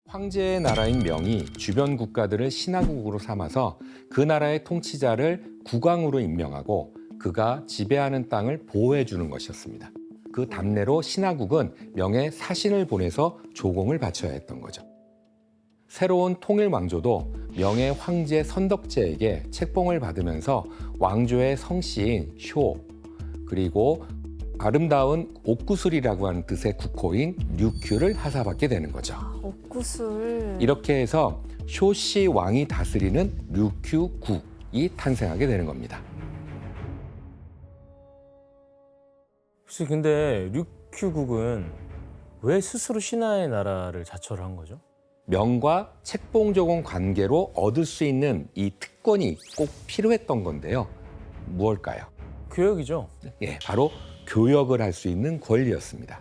황제의 나라인 명이 주변 국가들을 신하국으로 삼아서 그 나라의 통치자를 국왕으로 임명하고 그가 지배하는 땅을 보호해 주는 것이었습니다. 그 답례로 신하국은 명에 사신을 보내서 조공을 바쳐야 했던 거죠. 새로운 통일 왕조도 명의 황제 선덕제에게 책봉을 받으면서 왕조의 성씨인 쇼, 그리고 아름다운 옥구슬이라고 하는 뜻의 국호인 류큐를 하사받게 되는 거죠. 옥구슬. 이렇게 해서 쇼씨 왕이 다스리는 류큐국이 탄생하게 되는 겁니다. 혹시 근데 류큐국은 왜 스스로 신하의 나라를 자처를 한 거죠? 명과 책봉조공 관계로 얻을 수 있는 이 특권이 꼭 필요했던 건데요. 무엇일까요? 교역이죠. 예, 바로 교역을 할 수 있는 권리였습니다.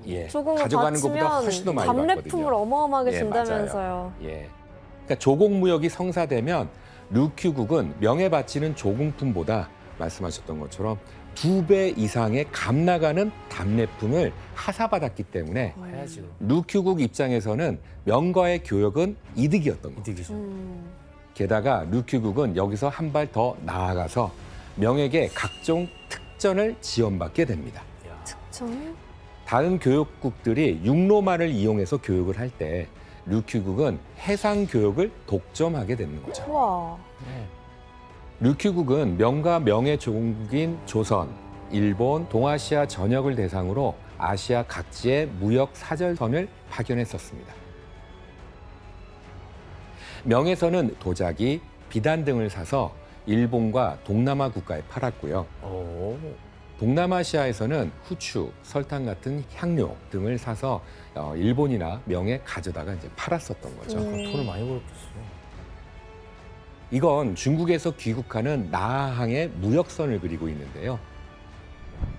예, 조공을 가져가는 것보다 바치면 훨씬 더 많이 답례품을 받거든요. 어마어마하게 예, 준다면서요. 예, 그러니까 조공무역이 성사되면 류큐국은 명에 바치는 조공품보다 말씀하셨던 것처럼 2배 이상의 값나가는 답례품을 하사받았기 때문에 해야죠. 류큐국 입장에서는 명과의 교역은 이득이었던 거죠. 이득이죠. 게다가 류큐국은 여기서 한 발 더 나아가서 명에게 각종 특전을 지원받게 됩니다. 야, 특전? 다른 교역국들이 육로만을 이용해서 교육을 할 때 류큐국은 해상 교역을 독점하게 되는 거죠. 우와. 네. 류큐국은 명과 명의 조국인 조선, 일본, 동아시아 전역을 대상으로 아시아 각지의 무역 사절선을 파견했었습니다. 명에서는 도자기, 비단 등을 사서 일본과 동남아 국가에 팔았고요. 오. 동남아시아에서는 후추, 설탕 같은 향료 등을 사서 일본이나 명에 가져다가 이제 팔았었던 거죠. 그럼 돈을 많이 벌었겠어. 이건 중국에서 귀국하는 나하항의 무역선을 그리고 있는데요.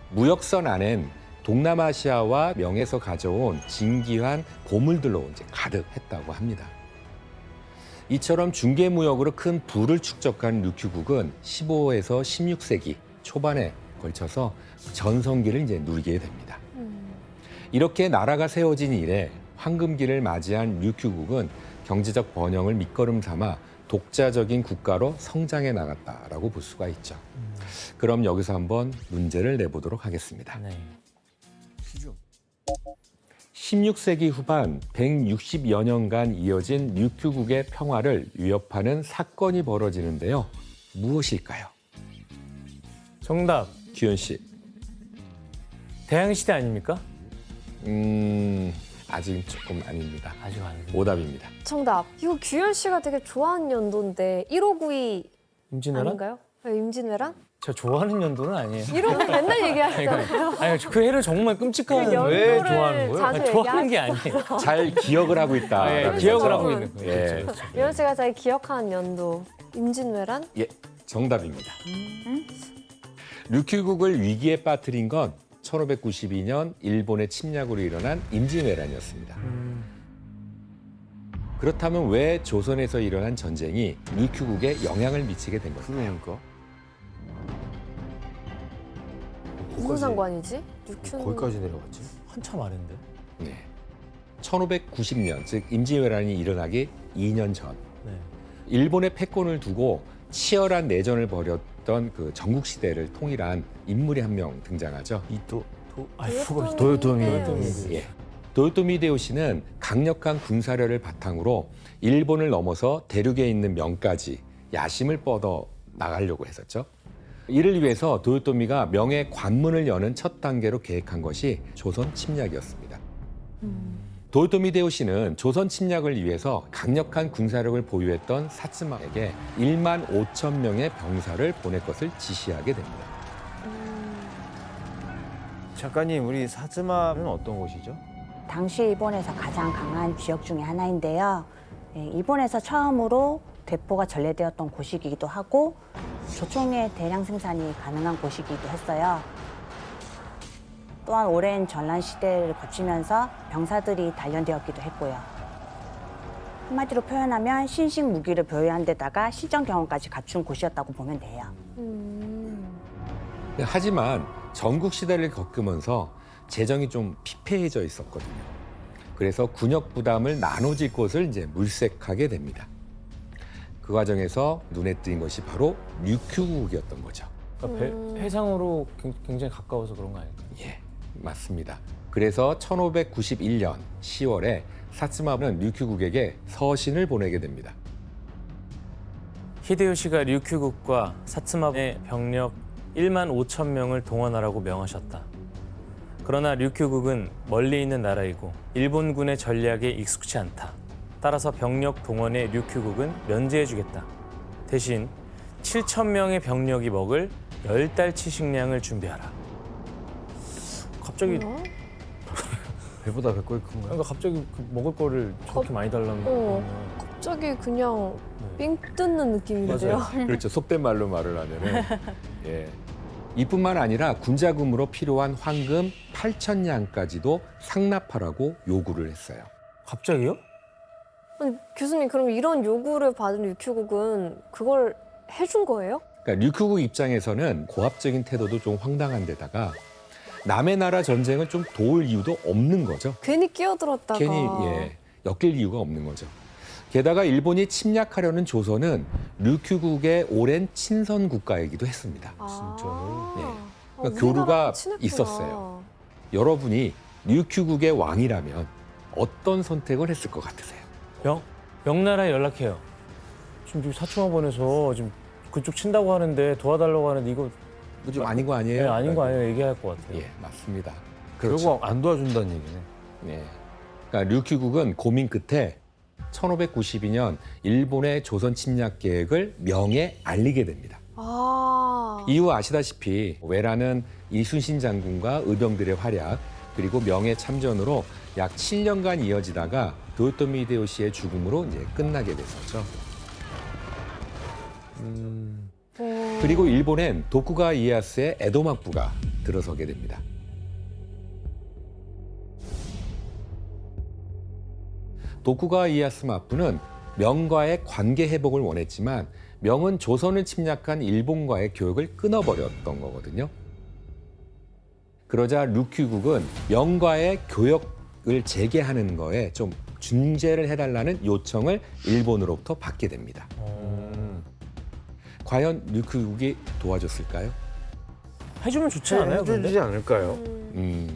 무역선 안엔 동남아시아와 명에서 가져온 진귀한 보물들로 이제 가득했다고 합니다. 이처럼 중개무역으로 큰 부를 축적한 류큐국은 15에서 16세기 초반에 걸쳐서 전성기를 이제 누리게 됩니다. 이렇게 나라가 세워진 이래 황금기를 맞이한 류큐국은 경제적 번영을 밑거름 삼아 독자적인 국가로 성장해 나갔다라고 볼 수가 있죠. 그럼 여기서 한번 문제를 내보도록 하겠습니다. 네. 16세기 후반 160여 년간 이어진 류큐국의 평화를 위협하는 사건이 벌어지는데요. 무엇일까요? 정답. 규현 씨. 대항시대 아닙니까? 아직은 조금 아닙니다. 아직 아니고. 오답입니다. 정답. 이거 규현 씨가 되게 좋아하는 연도인데 1592 임진왜란? 아닌가요? 네, 임진왜란? 제가 좋아하는 연도는 아니에요. 1592 맨날 얘기하시잖아요. 아니, 그 해를 정말 끔찍한 그 왜 연도를 좋아하는 거예요? 자주 아니, 좋아하는 게 아니에요. 잘 기억을 하고 있다. 예, 기억을 하고 거죠. 있는 거예요. 예. 그렇죠, 그렇죠. 규현 씨가 잘 기억하는 연도. 임진왜란? 예, 정답입니다. 류큐국을 위기에 빠뜨린 건 1592년 일본의 침략으로 일어난 임진왜란이었습니다. 그렇다면 왜 조선에서 일어난 전쟁이 류큐국에 영향을 미치게 된 걸까요? 그러니까 무슨 상관이지? 육춘. 거기까지 내려갔지. 한참 아닌데. 네. 1590년, 즉 임진왜란이 일어나기 2년 전, 네. 일본의 패권을 두고 치열한 내전을 벌였던 그 전국 시대를 통일한 인물이 한 명 등장하죠. 도요토미. 예. 도요토미 히데요시는 강력한 군사력을 바탕으로 일본을 넘어서 대륙에 있는 명까지 야심을 뻗어 나가려고 했었죠. 이를 위해서 도요토미가 명의 관문을 여는 첫 단계로 계획한 것이 조선 침략이었습니다. 도요토미 히데요시는 조선 침략을 위해서 강력한 군사력을 보유했던 사츠마에게 1만 5천 명의 병사를 보낼 것을 지시하게 됩니다. 작가님, 우리 사즈마는 어떤 곳이죠? 당시 일본에서 가장 강한 지역 중에 하나인데요. 일본에서 처음으로 대포가 전래되었던 곳이기도 하고 조총의 대량 생산이 가능한 곳이기도 했어요. 또한 오랜 전란 시대를 거치면서 병사들이 단련되었기도 했고요. 한마디로 표현하면 신식 무기를 보유한 데다가 실전 경험까지 갖춘 곳이었다고 보면 돼요. 하지만 전국 시대를 겪으면서 재정이 좀 피폐해져 있었거든요. 그래서 군역 부담을 나눠질 것을 이제 물색하게 됩니다. 그 과정에서 눈에 띈 것이 바로 류큐국이었던 거죠. 그러니까 해상으로 굉장히 가까워서 그런 거 아닐까요? 예, 맞습니다. 그래서 1591년 10월에 사츠마는 류큐국에게 서신을 보내게 됩니다. 히데요시가 류큐국과 사츠마의 병력 1만 5천 명을 동원하라고 명하셨다. 그러나 류큐국은 멀리 있는 나라이고 일본군의 전략에 익숙치 않다. 따라서 병력 동원에 류큐국은 면제해주겠다. 대신 7천 명의 병력이 먹을 10달치 식량을 준비하라. 갑자기 뭐야? 배보다 배꼽이 큰가요? 그러니까 갑자기 그 먹을 거를 저렇게 많이 달라는 거. 갑자기 그냥 삥 뜯는 느낌인데요. 그렇죠. 속된 말로 말을 하면은 예. 이뿐만 아니라 군자금으로 필요한 황금 8,000냥까지도 상납하라고 요구를 했어요. 갑자기요? 아니, 교수님 그럼 이런 요구를 받은 류큐국은 그걸 해준 거예요? 그러니까 류큐국 입장에서는 고압적인 태도도 좀 황당한데다가 남의 나라 전쟁을 좀 도울 이유도 없는 거죠. 괜히 끼어들었다가 괜히 엮일 이유가 없는 거죠. 게다가 일본이 침략하려는 조선은 류큐국의 오랜 친선 국가이기도 했습니다. 진짜요? 예. 그러니까 교류가 있었어요. 여러분이 류큐국의 왕이라면 어떤 선택을 했을 것 같으세요? 명나라에 연락해요. 지금 사츠마본에서 지금 그쪽 친다고 하는데 도와달라고 하는데 이거 좀 아닌 거 아니에요? 네, 아닌 거 아니에요? 얘기할 것 같아요. 예, 맞습니다. 그렇죠. 결국 안 도와준다는 얘기네. 네. 그러니까 류큐국은 고민 끝에 1592년 일본의 조선 침략 계획을 명에 알리게 됩니다. 이후 아시다시피 외라는 이순신 장군과 의병들의 활약 그리고 명예 참전으로 약 7년간 이어지다가 도요토미 히데요시의 죽음으로 이제 끝나게 됐었죠. 그리고 일본엔 도쿠가와 이에야스의 에도 막부가 들어서게 됩니다. 도쿠가와 이에야스 막부는 명과의 관계 회복을 원했지만 명은 조선을 침략한 일본과의 교역을 끊어버렸던 거거든요. 그러자 류큐국은 명과의 교역을 재개하는 거에 좀 중재를 해달라는 요청을 일본으로부터 받게 됩니다. 과연 류큐국이 도와줬을까요? 해주면 좋지 않아요? 근데? 해주지 않을까요?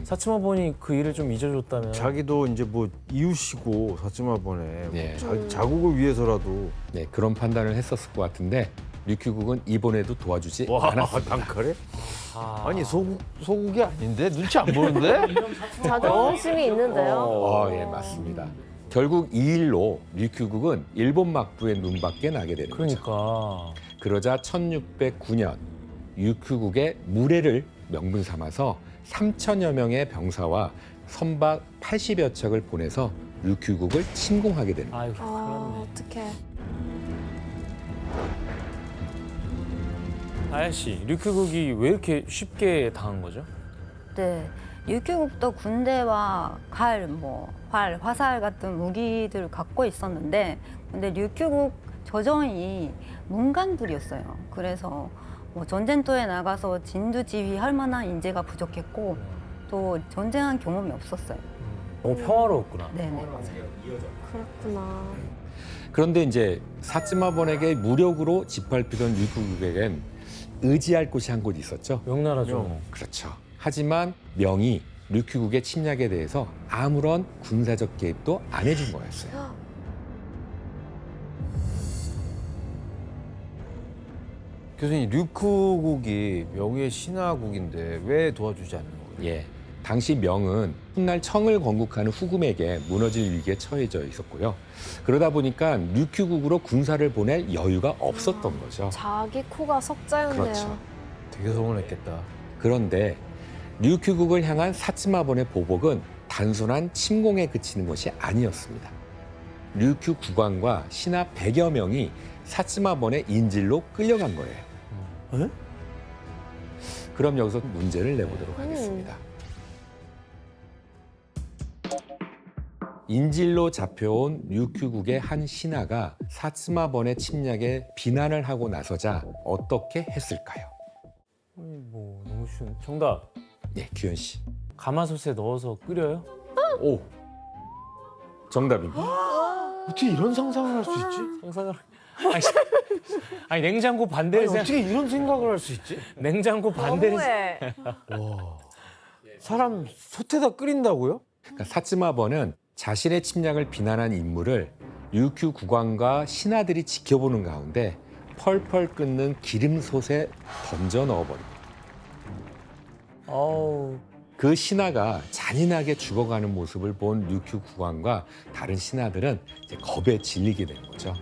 사츠마본이 그 일을 좀 잊어줬다면. 자기도 이제 뭐 이웃이고 사츠마본에 네. 자기 자국을 위해서라도 네, 그런 판단을 했었을 것 같은데 류큐국은 이번에도 도와주지 않았습니다. 단칼에? 아니 소국이 아닌데 눈치 안 보는데? 자존심이 있는데요. 예, 맞습니다. 결국 이 일로 류큐국은 일본 막부의 눈밖에 나게 되는 거죠. 그러니까. 그러자 1609년 류큐국의 무례를 명분 삼아서 3천여 명의 병사와 선박 80여 척을 보내서 류큐국을 침공하게 됩니다. 아이고, 큰일 났네. 어떡해. 아야씨, 류큐국이 왜 이렇게 쉽게 당한 거죠? 네, 류큐국도 군대와 칼, 활, 화살 같은 무기들을 갖고 있었는데, 근데 류큐국 조정이 문관들이었어요. 그래서 전쟁터에 나가서 진두지휘할 만한 인재가 부족했고, 또 전쟁한 경험이 없었어요. 너무 평화로웠구나. 네네. 그렇구나. 그런데 이제 사츠마본에게 무력으로 짓밟히던 류큐국에겐 의지할 곳이 한 곳 있었죠. 명나라죠. 그렇죠. 하지만 명이 류큐국의 침략에 대해서 아무런 군사적 개입도 안 해준 거였어요. 교수님 류큐국이 명의 신하국인데 왜 도와주지 않는 거예요? 예. 당시 명은 훗날 청을 건국하는 후금에게 무너질 위기에 처해져 있었고요. 그러다 보니까 류큐국으로 군사를 보낼 여유가 없었던 거죠. 자기 코가 석자였네요. 그렇죠. 되게 서운했겠다. 그런데 류큐국을 향한 사츠마본의 보복은 단순한 침공에 그치는 것이 아니었습니다. 류큐 국왕과 신하 100여 명이 사츠마본의 인질로 끌려간 거예요. 에? 그럼 여기서 문제를 내보도록 하겠습니다. 인질로 잡혀온 류큐국의 한 신하가 사츠마본의 침략에 비난을 하고 나서자 어떻게 했을까요? 너무 쉬운. 정답. 네, 규현 씨. 가마솥에 넣어서 끓여요? 오, 정답입니다. 어떻게 이런 상상을 할 수 있지? 상상을 아니 냉장고 반대를 아니, 어떻게 이런 생각을 할 수 있지? 냉장고 반대를 너무해. 와. 사람 솥에다 끓인다고요? 그러니까 사츠마번은 자신의 침략을 비난한 인물을 류큐 국왕과 신하들이 지켜보는 가운데 펄펄 끓는 기름솥에 던져 넣어버립니다. 어우 그 신하가 잔인하게 죽어가는 모습을 본 류큐 국왕과 다른 신하들은 이제 겁에 질리게 되는 거죠.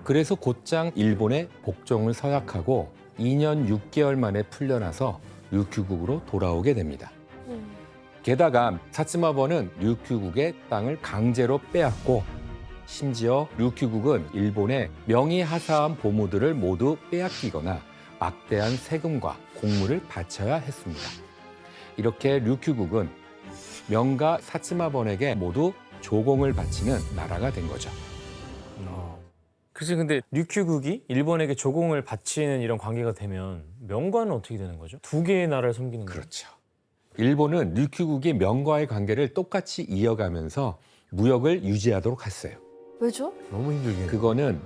그래서 곧장 일본에 복종을 서약하고 2년 6개월 만에 풀려나서 류큐국으로 돌아오게 됩니다. 게다가 사츠마번은 류큐국의 땅을 강제로 빼앗고 심지어 류큐국은 일본의 명의하사한 보무들을 모두 빼앗기거나 막대한 세금과 공물을 바쳐야 했습니다. 이렇게 류큐국은 명가 사츠마번에게 모두 조공을 바치는 나라가 된 거죠. 그치 근데 류큐국이 일본에게 조공을 바치는 이런 관계가 되면 명과는 어떻게 되는 거죠? 두 개의 나라를 섬기는 거죠? 그렇죠. 일본은 류큐국이 명과의 관계를 똑같이 이어가면서 무역을 유지하도록 했어요. 왜죠? 너무 힘들겠네. 그거는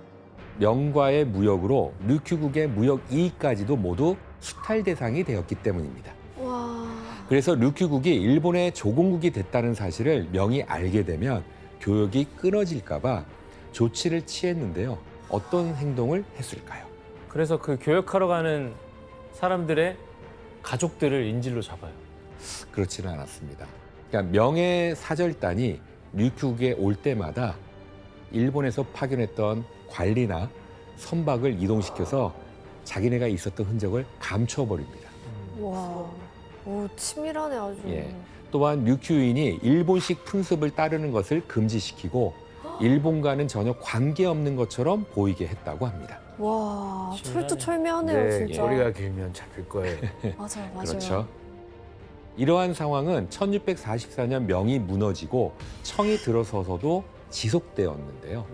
명과의 무역으로 류큐국의 무역 이익까지도 모두 수탈 대상이 되었기 때문입니다. 와. 그래서 류큐국이 일본의 조공국이 됐다는 사실을 명이 알게 되면 교역이 끊어질까 봐 조치를 취했는데요. 어떤 행동을 했을까요? 그래서 그 교역하러 가는 사람들의 가족들을 인질로 잡아요. 그렇지는 않았습니다. 그러니까 명의 사절단이 류큐국에 올 때마다 일본에서 파견했던 관리나 선박을 이동시켜서 자기네가 있었던 흔적을 감춰버립니다. 와. 오, 치밀하네 아주. 예. 또한 류큐인이 일본식 풍습을 따르는 것을 금지시키고 일본과는 전혀 관계없는 것처럼 보이게 했다고 합니다. 와, 심하네. 철두철미하네요, 네, 진짜. 머리가 길면 잡힐 거예요. 맞아요, 맞아요. 그렇죠. 이러한 상황은 1644년 명이 무너지고 청이 들어서서도 지속되었는데요.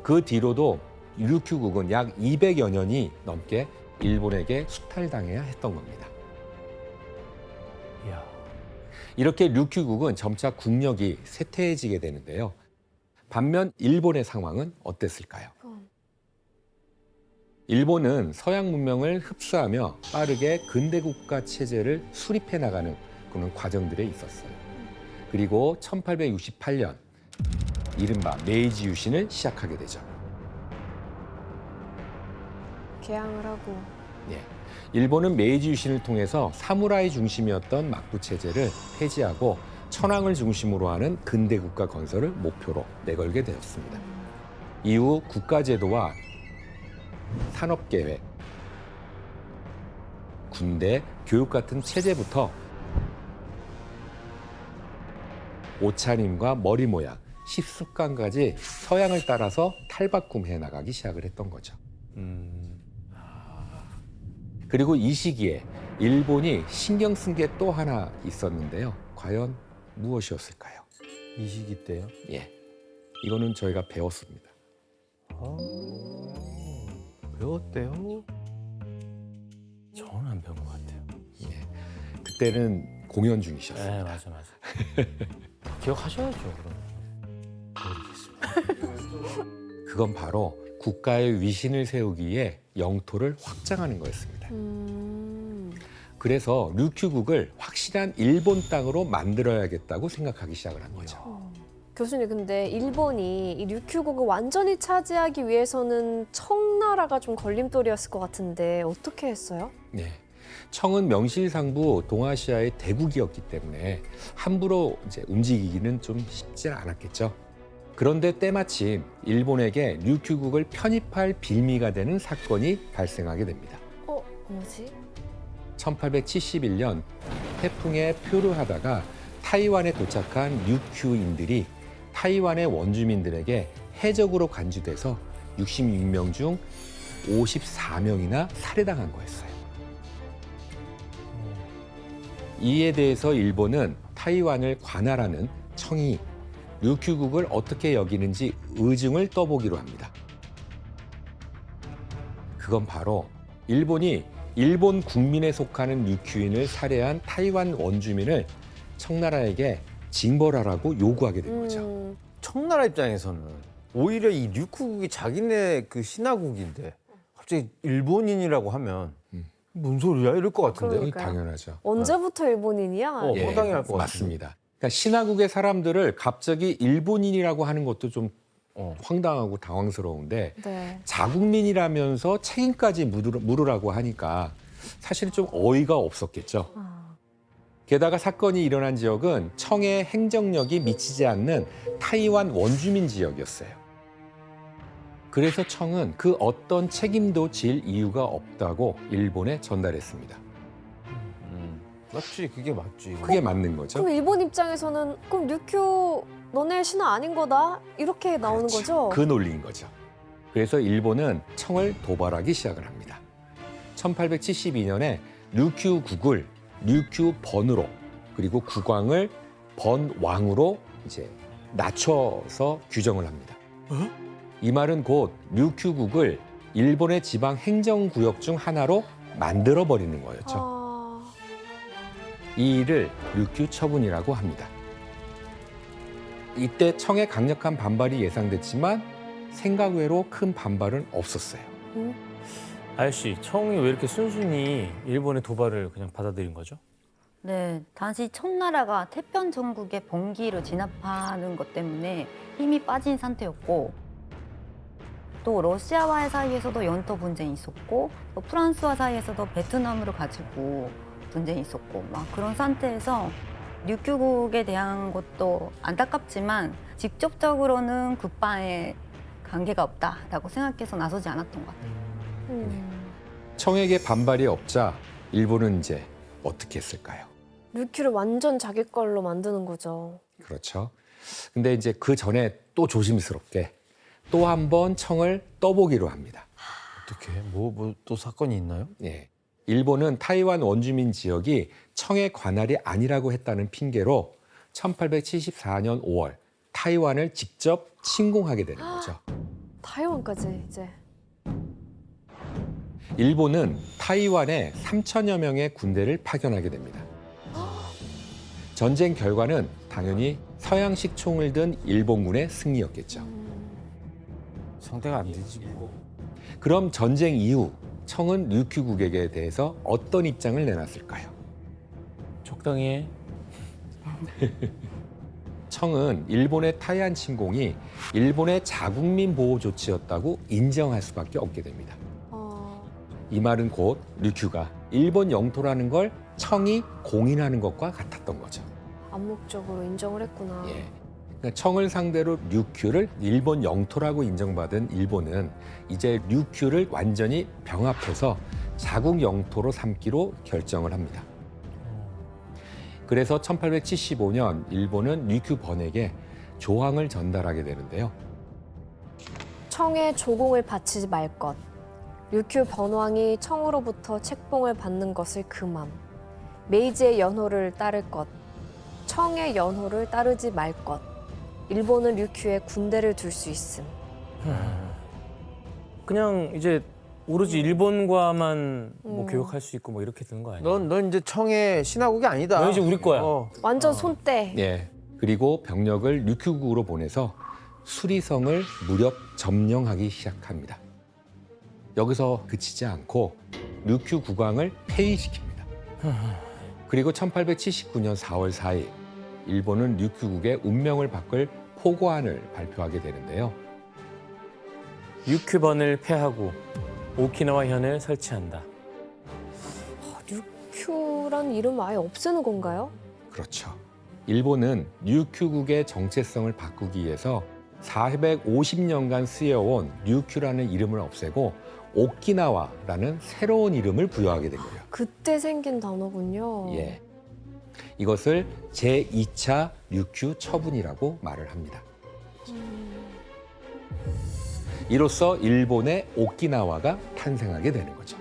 그 뒤로도 류큐국은 약 200여 년이 넘게 일본에게 수탈당해야 했던 겁니다. 이야. 이렇게 류큐국은 점차 국력이 쇠퇴해지게 되는데요. 반면 일본의 상황은 어땠을까요? 일본은 서양 문명을 흡수하며 빠르게 근대 국가 체제를 수립해 나가는 그런 과정들에 있었어요. 그리고 1868년 이른바 메이지 유신을 시작하게 되죠. 개항을 하고. 예. 일본은 메이지 유신을 통해서 사무라이 중심이었던 막부 체제를 폐지하고 천황을 중심으로 하는 근대 국가 건설을 목표로 내걸게 되었습니다. 이후 국가제도와 산업계획, 군대, 교육 같은 체제부터 옷차림과 머리 모양, 식습관까지 서양을 따라서 탈바꿈해 나가기 시작을 했던 거죠. 그리고 이 시기에 일본이 신경 쓴 게 또 하나 있었는데요. 과연 무엇이었을까요? 이 시기 때요? 예, 이거는 저희가 배웠습니다. 아, 배웠대요? 저는 안 배운 것 같아요. 예, 그때는 공연 중이셨어요. 네 맞아. 기억하셔야죠 그럼. 그건 바로 국가의 위신을 세우기 위해 영토를 확장하는 거였습니다. 그래서 류큐국을 확실한 일본 땅으로 만들어야겠다고 생각하기 시작을 한 거죠. 교수님, 근데 일본이 이 류큐국을 완전히 차지하기 위해서는 청나라가 좀 걸림돌이었을 것 같은데 어떻게 했어요? 네. 청은 명실상부 동아시아의 대국이었기 때문에 함부로 이제 움직이기는 좀 쉽지 않았겠죠. 그런데 때마침 일본에게 류큐국을 편입할 빌미가 되는 사건이 발생하게 됩니다. 뭐지? 1871년 태풍에 표류하다가 타이완에 도착한 류큐인들이 타이완의 원주민들에게 해적으로 간주돼서 66명 중 54명이나 살해당한 거였어요. 이에 대해서 일본은 타이완을 관할하는 청이 류큐국을 어떻게 여기는지 의중을 떠보기로 합니다. 그건 바로 일본이 일본 국민에 속하는 류큐인을 살해한 타이완 원주민을 청나라에게 징벌하라고 요구하게 된 거죠. 청나라 입장에서는 오히려 이 류큐국이 자기네 그 신화국인데 갑자기 일본인이라고 하면 뭔 소리야 이럴 것 같은데. 그러니까요. 당연하죠. 언제부터 일본인이야? 예. 황당해할 것 맞습니다. 그러니까 신화국의 사람들을 갑자기 일본인이라고 하는 것도 좀 어. 황당하고 당황스러운데 네. 자국민이라면서 책임까지 물으라고 하니까 사실 좀 어이가 없었겠죠. 아, 게다가 사건이 일어난 지역은 청의 행정력이 미치지 않는 타이완 원주민 지역이었어요. 그래서 청은 그 어떤 책임도 질 이유가 없다고 일본에 전달했습니다. 맞지, 그게 맞지. 그게 맞는 거죠. 그럼 일본 입장에서는 그럼 류큐 너네 신화 아닌 거다 이렇게 나오는 그렇죠. 거죠? 그 논리인 거죠. 그래서 일본은 청을 도발하기 시작을 합니다. 1872년에 류큐국을 류큐번으로 그리고 국왕을 번왕으로 이제 낮춰서 규정을 합니다. 이 말은 곧 류큐국을 일본의 지방 행정구역 중 하나로 만들어 버리는 거였죠. 아, 이 일을 류큐 처분이라고 합니다. 이때 청의 강력한 반발이 예상됐지만 생각 외로 큰 반발은 없었어요. 아저씨, 청이 왜 이렇게 순순히 일본의 도발을 그냥 받아들인 거죠? 네, 당시 청나라가 태평 전국의 번기를 진압하는 것 때문에 힘이 빠진 상태였고 또 러시아와의 사이에서도 영토 분쟁이 있었고 또 프랑스와 사이에서도 베트남으로 가지고 분쟁이 있었고 막 그런 상태에서 류큐국에 대한 것도 안타깝지만 직접적으로는 국방에 관계가 없다라고 생각해서 나서지 않았던 것 같아요. 청에게 반발이 없자 일본은 이제 어떻게 했을까요? 류큐를 완전 자기 걸로 만드는 거죠. 그렇죠. 근데 이제 그 전에 또 조심스럽게 또 한 번 청을 떠보기로 합니다. 어떻게? 뭐 또 사건이 있나요? 예. 일본은 타이완 원주민 지역이 청의 관할이 아니라고 했다는 핑계로 1874년 5월 타이완을 직접 침공하게 되는 거죠. 타이완까지 이제. 일본은 타이완에 3천여 명의 군대를 파견하게 됩니다. 전쟁 결과는 당연히 서양식 총을 든 일본군의 승리였겠죠. 상대가 안 되지 뭐. 그럼 전쟁 이후 청은 류큐국에게 대해서 어떤 입장을 내놨을까요? 적당히 해. 청은 일본의 타이완 침공이 일본의 자국민 보호 조치였다고 인정할 수밖에 없게 됩니다. 이 말은 곧 류큐가 일본 영토라는 걸 청이 공인하는 것과 같았던 거죠. 암묵적으로 인정을 했구나. 예. 그러니까 청을 상대로 류큐를 일본 영토라고 인정받은 일본은 이제 류큐를 완전히 병합해서 자국 영토로 삼기로 결정을 합니다. 그래서 1875년 일본은 류큐 번에게 조항을 전달하게 되는데요. 청에 조공을 바치지 말 것. 류큐 번왕이 청으로부터 책봉을 받는 것을 금함. 메이지의 연호를 따를 것. 청의 연호를 따르지 말 것. 일본은 류큐에 군대를 둘 수 있음. 그냥 이제 오로지 일본과만 뭐 음. 교역할 수 있고 뭐 이렇게 된 거 아니야? 넌 이제 청의 신화국이 아니다. 넌 이제 우리 거야. 완전 손떼. 예. 그리고 병력을 류큐국으로 보내서 수리성을 무력 점령하기 시작합니다. 여기서 그치지 않고 류큐 국왕을 폐위시킵니다. 그리고 1879년 4월 4일 일본은 류큐국의 운명을 바꿀 포고안을 발표하게 되는데요. 류큐번을 폐하고 오키나와 현을 설치한다. 류큐란 이름 아예 없애는 건가요? 그렇죠. 일본은 류큐국의 정체성을 바꾸기 위해서 450년간 쓰여온 류큐라는 이름을 없애고 오키나와라는 새로운 이름을 부여하게 된 거예요. 그때 생긴 단어군요. 예. 이것을 제2차 류큐 처분이라고 말을 합니다. 이로써 일본의 오키나와가 탄생하게 되는 거죠.